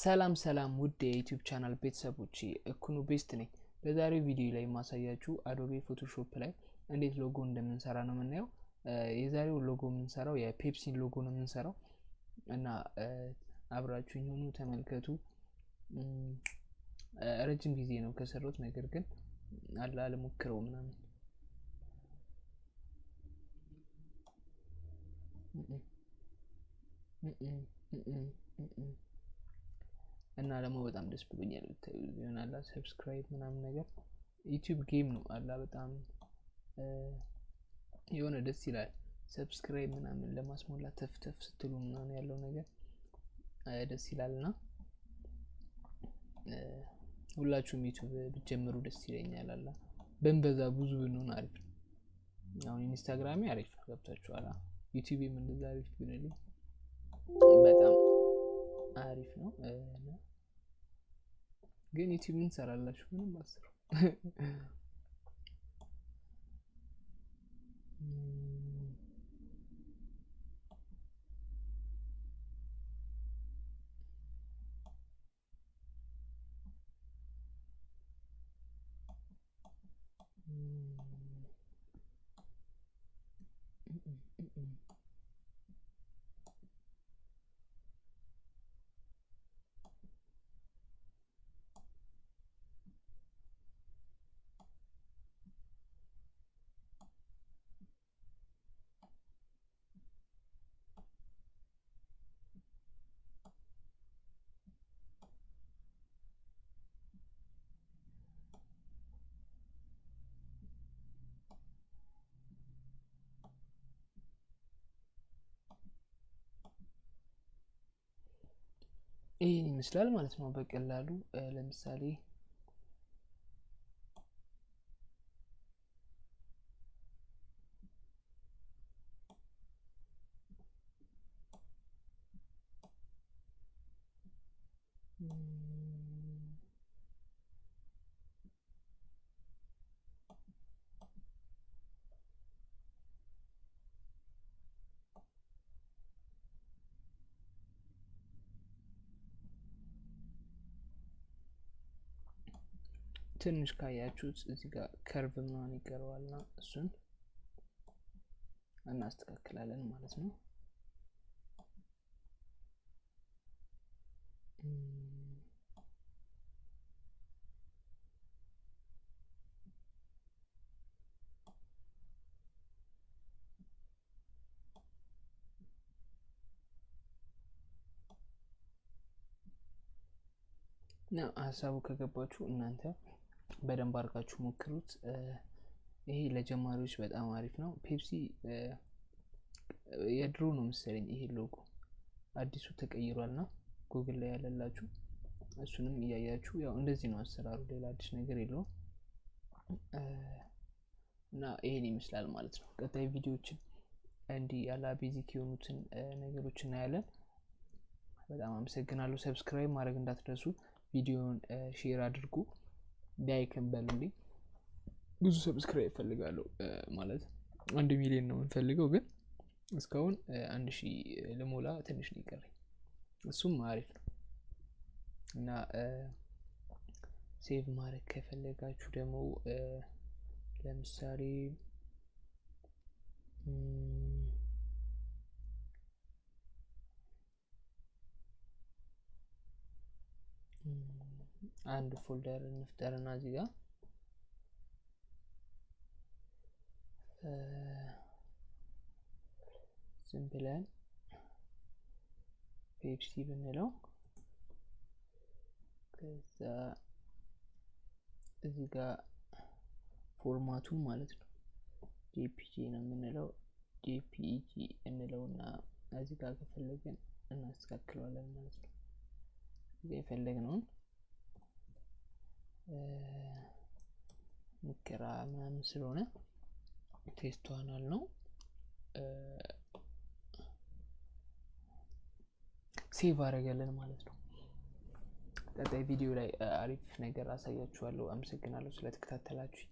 ሰላም ውድ የዩቲዩብ ቻናል ቤተሰቦች እኩኑ ቤስት ነኝ። በዛሬው ቪዲዮ ላይ ማሳያችሁ አዶቤ ፎቶሾፕ ላይ እንዴት ሎጎ እንደምንሰራ ነው የምናየው። የዛሬው ሎጎ የምንሰራው የፔፕሲን ሎጎ ነው የምንሰራው እና አብራችሁኝ ሆኑ ተመልከቱ። ረጅም ጊዜ ነው ከሰሩት፣ ነገር ግን አልሞክረው ምናምን እና ደግሞ በጣም ደስ ብሎኛል። ይሆናል ሰብስክራይብ ምናምን ነገር ዩቲዩብ ጌም ነው አላ በጣም የሆነ ደስ ይላል። ሰብስክራይብ ምናምን ለማስሞላት ተፍተፍ ስትሉ ምናምን ያለው ነገር ደስ ይላልና ሁላችሁም ዩቲዩብ ብትጀምሩ ደስ ይለኛል። አላ በእንበዛ ብዙ ብንሆን አሪፍ ነው። አሁን ኢንስታግራም አሪፍ ነው ገብታችኋል። ዩቲዩብም እንደዛ አሪፍ ቢሆንልኝ በጣም አሪፍ ነው። ግን ዩቲዩብ ምን ሰራላችሁ? ምንም አስሩ ይሄን ይመስላል ማለት ነው በቀላሉ። ለምሳሌ ትንሽ ካያችሁት እዚህ ጋር ከርቭ ምናምን ይቀረዋልና እሱን እናስተካክላለን ማለት ነው። ነው ሀሳቡ ከገባችሁ እናንተ በደንብ አድርጋችሁ ሞክሩት። ይሄ ለጀማሪዎች በጣም አሪፍ ነው። ፔፕሲ የድሮ ነው መሰለኝ ይሄ ሎጎ፣ አዲሱ ተቀይሯልና ጉግል ላይ ያለላችሁ እሱንም እያያችሁ ያው እንደዚህ ነው አሰራሩ፣ ሌላ አዲስ ነገር የለውም። እና ይሄን ይመስላል ማለት ነው። ቀጣይ ቪዲዮዎችን እንዲህ ያላ ቤዚክ የሆኑትን ነገሮች እናያለን። በጣም አመሰግናለሁ። ሰብስክራይብ ማድረግ እንዳትረሱ፣ ቪዲዮውን ሼር አድርጉ፣ ላይክም በሉልኝ። ብዙ ሰብስክራይብ እፈልጋለሁ፣ ማለት 1 ሚሊዮን ነው የምፈልገው፣ ግን እስካሁን 1000 ለሞላ ትንሽ ነው ይቀረኝ። እሱም አሪፍ ነው እና ሴቭ ማድረግ ከፈለጋችሁ ደግሞ ለምሳሌ አንድ ፎልደር እንፍጠርና እዚህ ጋር ዝም ብለን ፔፕሲ ብንለው፣ ከዛ እዚህ ጋር ፎርማቱን ማለት ነው ጄፒጂ ነው የምንለው፣ ጄፒጂ እንለውና እዚህ ጋር ከፈለግን እናስተካክለዋለን ማለት ነው። እዚህ የፈለግነውን ሙከራ ምናምን ስለሆነ ቴስት ዋናል ነው ሴቭ አደረገልን ማለት ነው። ቀጣይ ቪዲዮ ላይ አሪፍ ነገር አሳያችኋለሁ። አመሰግናለሁ ስለተከታተላችሁ።